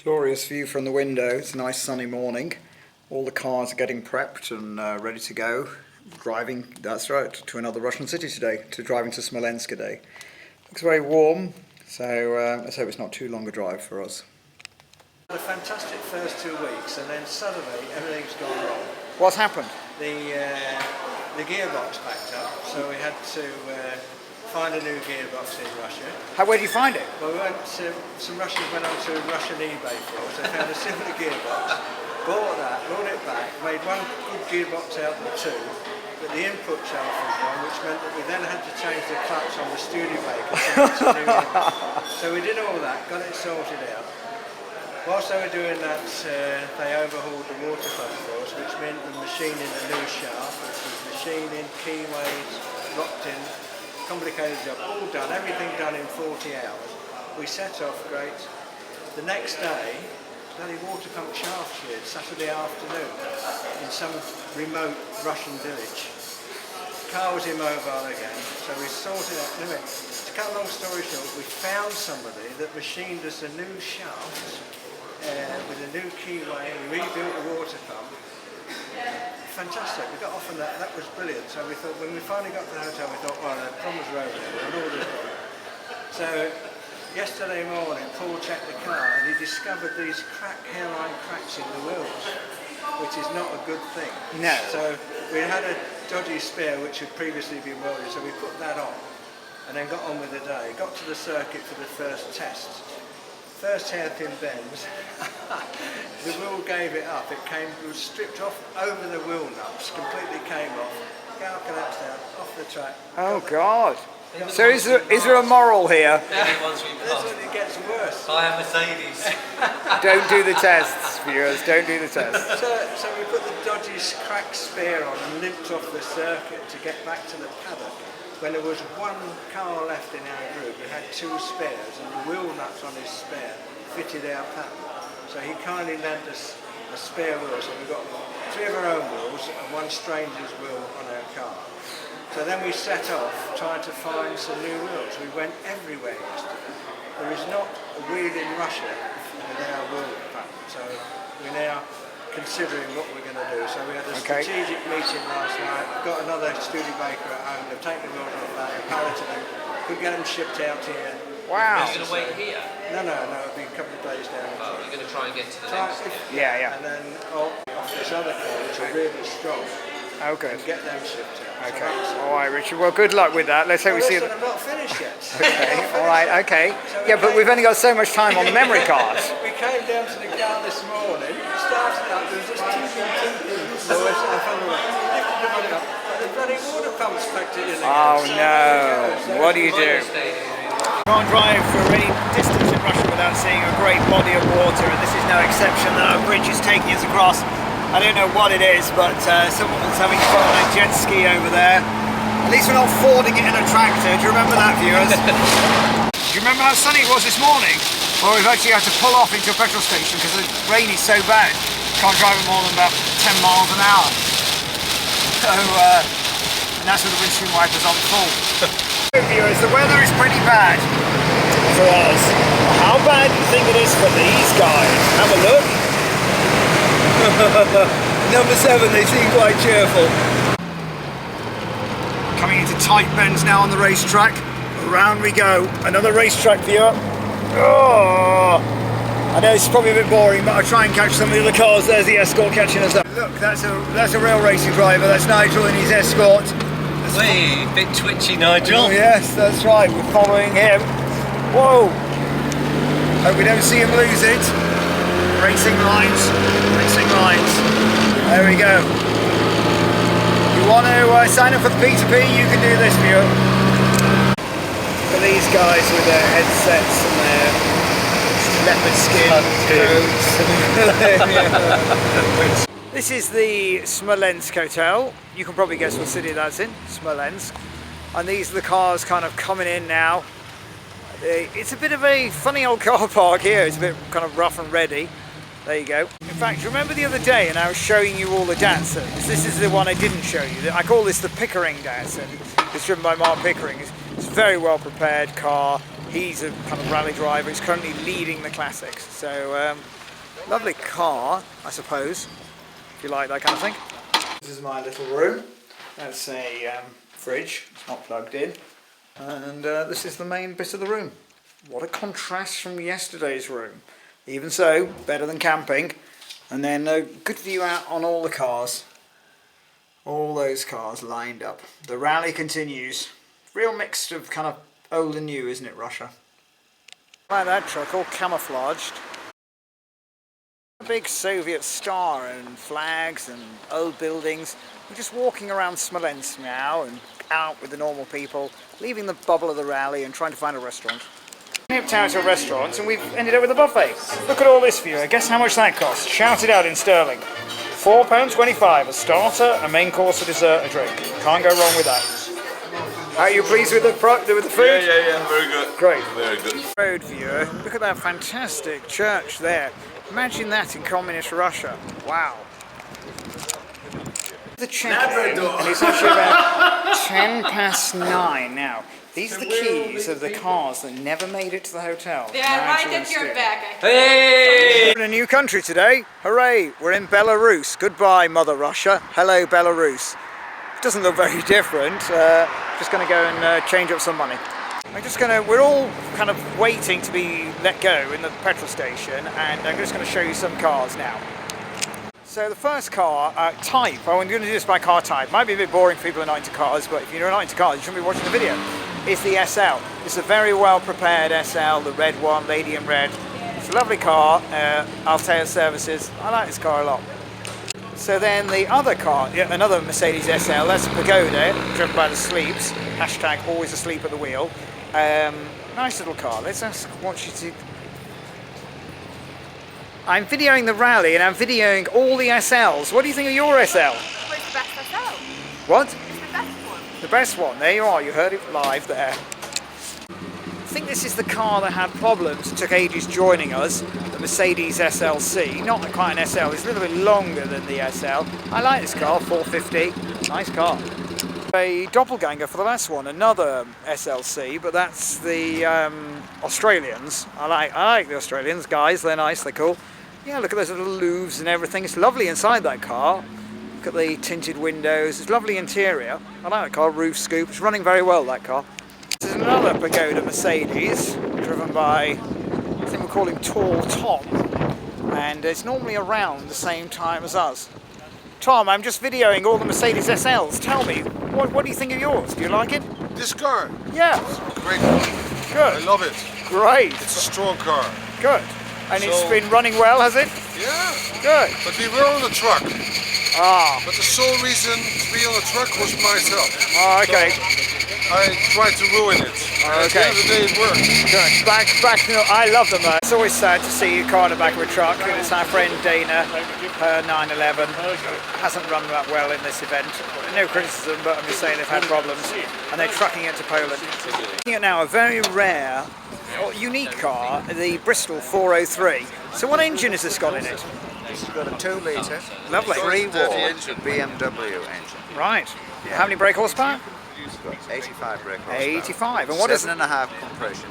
Glorious view from the window. It's a nice sunny morning. All the cars are getting prepped and ready to go. Driving, that's right, to another Russian city today, driving to Smolensk today. Looks very warm, so let's hope it's not too long a drive for us. A fantastic first 2 weeks, and then suddenly everything's gone wrong. What's happened? The gearbox backed up, so we had to find a new gearbox in Russia. Where did you find it? Well, some Russians went onto Russian eBay for us. They found a similar gearbox, bought it back, made one good gearbox out of the two, but the input shaft was wrong, which meant that we then had to change the clutch on the Studebaker to a new one. So we did all that, got it sorted out. Whilst they were doing that, they overhauled the water pump for us, which meant the machining a new shaft, which was machining, keyways, locked in, complicated job, all done, everything done in 40 hours. We set off, great. The next day, bloody water pump shaft sheared, Saturday afternoon, in some remote Russian village. The car was immobile again, so we sorted out. Anyway, to cut a long story short, we found somebody that machined us a new shaft with a new keyway, and we rebuilt the water pump. Fantastic, we got off on that, that was brilliant. So we thought, when we finally got to the hotel, we thought, well, the problems were over there, and all this gone. So yesterday morning, Paul checked the car and he discovered these hairline cracks in the wheels, which is not a good thing. No. So we had a dodgy spare which had previously been welded, so we put that on and then got on with the day. Got to the circuit for the first test. First hairpin bends, the wheel gave it up, it was stripped off over the wheel nuts, completely came off, car collapsed down, off the track. Oh God. So is there a moral here? It gets worse. I have Mercedes. Don't do the tests, viewers, don't do the tests. So we put the dodgy cracked spare on and limped off the circuit to get back to the paddock. When there was one car left in our group, we had two spares, and the wheel nuts on his spare fitted our pattern. So he kindly lent us a spare wheel, so we got three of our own wheels and one stranger's wheel on our car. So then we set off trying to find some new wheels. We went everywhere yesterday. There is not a wheel in Russia with our wheel pattern, so we're now considering what we're going to do. So we had a strategic meeting last night. We've got another Studebaker at home. They've taken the wheels off that, palleted them, could get them shipped out here. Wow. Are you going to wait here? No, it'll be a couple of days down. Oh, you're going to try and get to the next one? Yeah. And then off this other car, which are really strong. Oh, good. And get them shipped out. Okay. All right, Richard. Well, good luck with that. Let's hope we see. I'm not finished yet. Okay. All right. Okay. Yeah, but we've only got so much time on the memory cards. We came down to the car this morning. Started out. There was just two. So I found the bloody water pump's packed it in again. Oh no! What do you do? Can't drive for any distance in Russia without seeing a great body of water, and this is no exception. Our bridge is taking us across. I don't know what it is, but someone's having fun on a jet ski over there. At least we're not fording it in a tractor. Do you remember that, viewers? Do you remember how sunny it was this morning? Well, we've actually had to pull off into a petrol station because the rain is so bad. Can't drive it more than about 10 miles an hour. So, and that's with the windscreen wipers on full. Viewers, the weather is pretty bad for us. How bad do you think it is for these guys? Have a look. Number 7, they seem quite cheerful. Coming into tight bends now on the racetrack. Around we go. Another racetrack viewer. Oh, I know it's probably a bit boring, but I'll try and catch some of the other cars. There's the Escort catching us up. Look, that's a real racing driver. That's Nigel in his Escort. Wait, a bit twitchy, Nigel. Oh, yes, that's right. We're following him. Whoa! Hope we don't see him lose it. Racing lines. There we go. If you want to sign up for the P2P, you can do this, viewer. For these guys with their headsets and their leopard skin coats. This is the Smolensk Hotel. You can probably guess what city that's in, Smolensk. And these are the cars kind of coming in now. It's a bit of a funny old car park here. It's a bit kind of rough and ready. There you go. In fact, remember the other day and I was showing you all the dancers? This is the one I didn't show you. I call this the Pickering dancer. It's driven by Mark Pickering. It's a very well prepared car. He's a kind of rally driver. He's currently leading the classics. So lovely car, I suppose, if you like that kind of thing. This is my little room. That's a fridge. It's not plugged in. And this is the main bit of the room. What a contrast from yesterday's room. Even so, better than camping. And then a good view out on all the cars. All those cars lined up. The rally continues. Real mix of kind of old and new, isn't it, Russia? Like that truck, all camouflaged. A big Soviet star and flags and old buildings. We're just walking around Smolensk now and out with the normal people, leaving the bubble of the rally and trying to find a restaurant. We nipped out to a restaurant and we've ended up with a buffet. Look at all this for you. Guess how much that cost? Shout it out in sterling. £4.25, a starter, a main course, a dessert, a drink. Can't go wrong with that. Are you pleased with the food? Yeah, very good. Great. Very good. Road viewer, look at that fantastic church there. Imagine that in communist Russia. Wow. The check-in, and it's actually about 9:10 now. These are the keys of the cars that never made it to the hotel. They're right at your back. Hey! We're in a new country today. Hooray! We're in Belarus. Goodbye, Mother Russia. Hello, Belarus. It doesn't look very different. Just going to go and change up some money. We're all kind of waiting to be let go in the petrol station, and I'm just going to show you some cars now. So the first car, type, I'm going to do this by car type. Might be a bit boring for people who are not into cars, but if you're not into cars, you shouldn't be watching the video. Is the SL. It's a very well prepared SL, the red one, lady in red. It's a lovely car, Altea services. I like this car a lot. So then the other car, another Mercedes SL, that's a Pagoda, driven by the Sleeps. Hashtag always asleep at the wheel. Nice little car. Let's ask what you do. I'm videoing the rally and I'm videoing all the SLs. What do you think of your SL? What's the best SL? What? It's the best one. The best one. There you are. You heard it live there. I think this is the car that had problems. It took ages joining us. The Mercedes SLC. Not quite an SL. It's a little bit longer than the SL. I like this car. 450. Nice car. A doppelganger for the last one. Another SLC, but that's the Australians. I like the Australians. Guys, they're nice. They're cool. Yeah, look at those little louvres and everything. It's lovely inside that car. Look at the tinted windows. It's lovely interior. I like that car. Roof scoop. It's running very well, that car. This is another Pagoda Mercedes, driven by, I think we'll call him Tall Tom. And it's normally around the same time as us. Tom, I'm just videoing all the Mercedes SLs. Tell me, what do you think of yours? Do you like it? This car? Yeah. Great car. Good. I love it. Great. It's a strong car. Good. And it's been running well, has it? Yeah. Good. But we were on the truck. Ah. But the sole reason to be on the truck was myself. Oh, okay. So I tried to ruin it. At the end of the day, it worked. Good. Back. I love them. It's always sad to see a car in the back of a truck. It's our friend Dana, her 911. Hasn't run that well in this event. No criticism, but I'm just saying they've had problems. And they're trucking it to Poland. Looking at now a very rare, unique car, the Bristol 403. So what engine has this got in it? It's got a 2 litre, Lovely. 3-wall BMW engine. Right. How many brake horsepower? It's got 85 brake horsepower. 85. And what is 7.5 compression.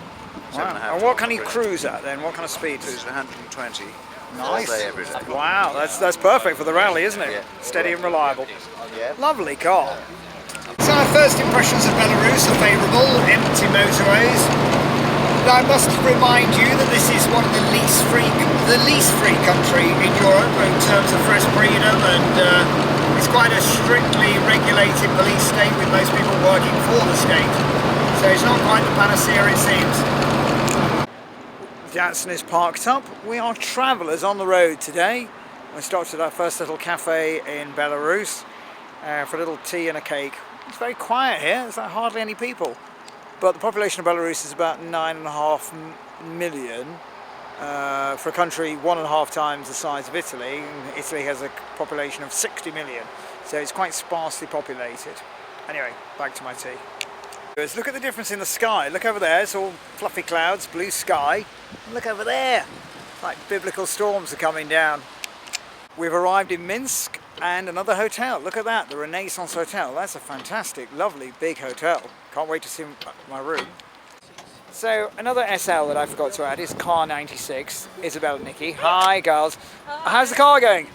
Wow. And what can you cruise at then? What kind of speed? Cruise 120 Nice. all day, every day. Wow, that's perfect for the rally, isn't it? Yeah. Steady and reliable. Yeah. Lovely car. So our first impressions of Belarus are favourable, empty motorways. I must remind you that this is one of the least free country in Europe in terms of fresh freedom, and it's quite a strictly regulated police state with most people working for the state. So it's not quite the panacea it seems. Datsun is parked up. We are travellers on the road today. We stopped at our first little cafe in Belarus for a little tea and a cake. It's very quiet here. There's hardly any people. But the population of Belarus is about 9.5 million for a country 1.5 times the size of Italy. Italy has a population of 60 million, so it's quite sparsely populated. Anyway, back to my tea. Look at the difference in the sky. Look over there, it's all fluffy clouds, blue sky. And look over there, like biblical storms are coming down. We've arrived in Minsk and another hotel. Look at that, the Renaissance Hotel. That's a fantastic, lovely, big hotel. Can't wait to see my room. So another SL that I forgot to add is car 96, Isabel and Nikki. Hi girls. How's the car going?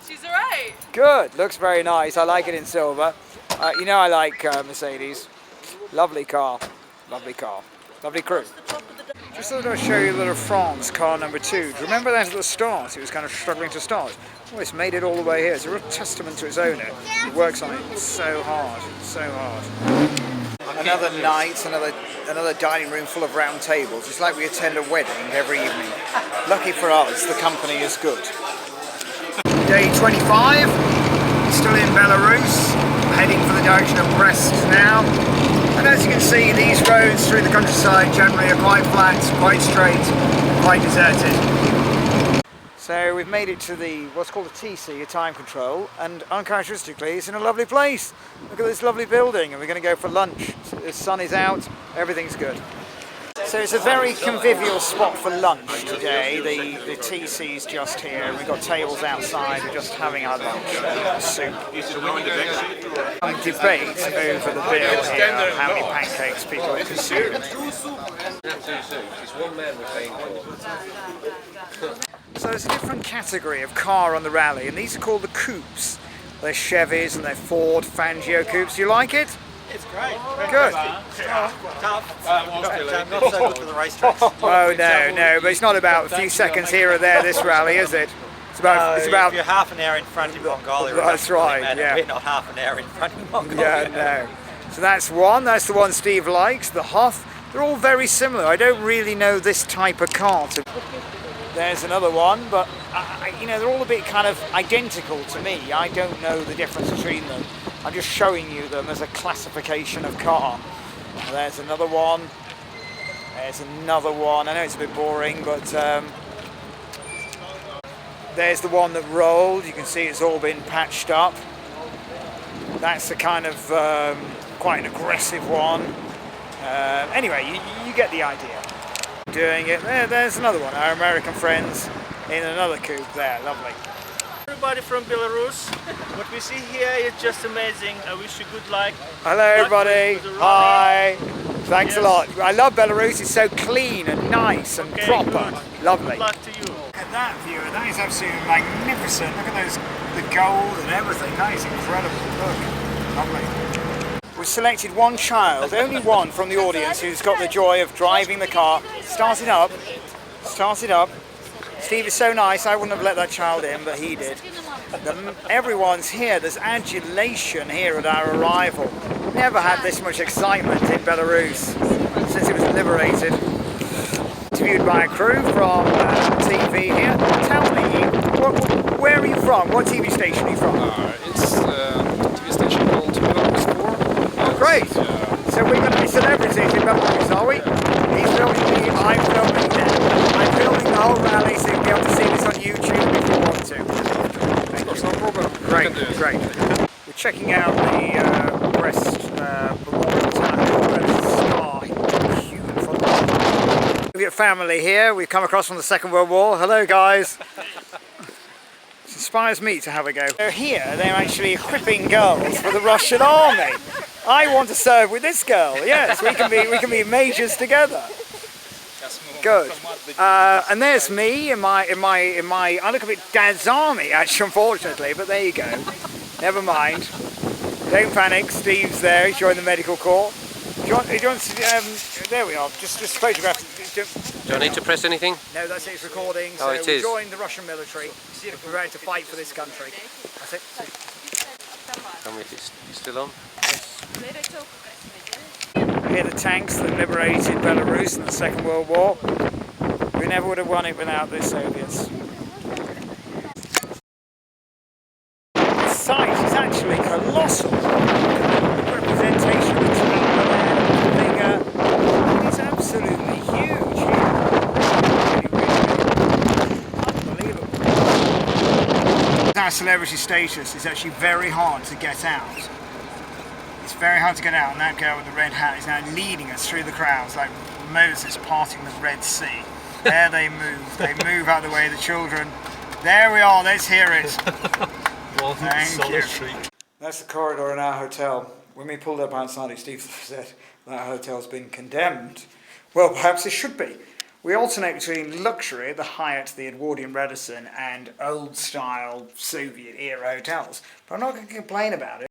She's alright. Good, looks very nice. I like it in silver. You know I like Mercedes. Lovely car, lovely car, lovely crew. Just thought I'd show you a little France car number 2. Do you remember that at the start? It was kind of struggling to start. Oh, it's made it all the way here. It's a real testament to its owner. He works on it so hard, so hard. Another night, another dining room full of round tables. It's like we attend a wedding every evening. Lucky for us, the company is good. Day 25, still in Belarus, heading for the direction of Brest now. And as you can see, these roads through the countryside generally are quite flat, quite straight, quite deserted. So we've made it to the what's called a TC, a time control, and uncharacteristically it's in a lovely place. Look at this lovely building, and we're going to go for lunch. The sun is out, everything's good. So it's a very convivial spot for lunch today. The TC's just here. We've got tables outside. We're just having our lunch, soup. Debate over the bill here of how many pancakes people are consuming. So there's a different category of car on the rally, and these are called the coupes. They're Chevys and they're Ford Fangio coupes. Do you like it? It's great. Good. Tough. Not so good for the racetracks. Oh no, but it's not about a few seconds here or there this rally, is it? It's about. If you're half an hour in front of Mongolia. That's right. Yeah. We're not half an hour in front of Mongolia. Yeah, no. So that's one. That's the one Steve likes. The Huff. They're all very similar. I don't really know this type of car. There's another one, but you know, they're all a bit kind of identical to me. I don't know the difference between them. I'm just showing you them as a classification of car. There's another one. There's another one. I know it's a bit boring, but there's the one that rolled. You can see it's all been patched up. That's the kind of quite an aggressive one. Anyway, you get the idea. Doing it. There's another one. Our American friends in another coupe there. Lovely. Everybody from Belarus. What we see here is just amazing. I wish you good luck. Hello everybody. Hi. Thanks a lot. I love Belarus. It's so clean and nice and proper. Good. Lovely. Good luck to you. Look at that view. That is absolutely magnificent. Look at those, the gold and everything. That is incredible. Look. Lovely. We've selected one child, only one from the audience who's got the joy of driving the car. Start it up. Start it up. Steve is so nice, I wouldn't have let that child in, but he did. Everyone's here. There's adulation here at our arrival. Never had this much excitement in Belarus since it was liberated. Interviewed by a crew from TV here. Tell me, where are you from? What TV station are you from? It's a TV station called Belarus 4. Great. So we're going to be celebrities in Belarus, are we? He's filming me, I'm filming them. I'm filming the whole rally so you'll be able to see this on YouTube if you want to. Of course, no problem. Great, great. We're checking out the Brest Memorial Tower. We've got family here. We've come across from the Second World War. Hello, guys. It inspires me to have a go. So here, they're actually equipping girls for the Russian army. I want to serve with this girl. Yes, we can be majors together. Good. And there's me in my I look a bit Dad's army actually, unfortunately, but there you go. Never mind. Don't panic. Steve's there. He's joined the medical corps. Do you want to, there we are. Just photograph. Do I need to press anything? No, that's it. It's recording. Oh, So it we is. joined the Russian military. We're ready to fight for this country. That's it. Tell me if it's still on. Here are the tanks that liberated Belarus in the Second World War. We never would have won it without the Soviets. The site is actually colossal. The representation of the tower there, the figure, it's absolutely huge here. Unbelievable. Our celebrity status is actually very hard to get out. It's very hard to get out, and that girl with the red hat is now leading us through the crowds like Moses parting the Red Sea. There they move out of the way of the children. There we are, let's hear it. Thank you. That's the corridor in our hotel. When we pulled up outside it, Steve said that hotel's been condemned. Well, perhaps it should be. We alternate between luxury, the Hyatt, the Edwardian Radisson, and old-style Soviet-era hotels. But I'm not going to complain about it.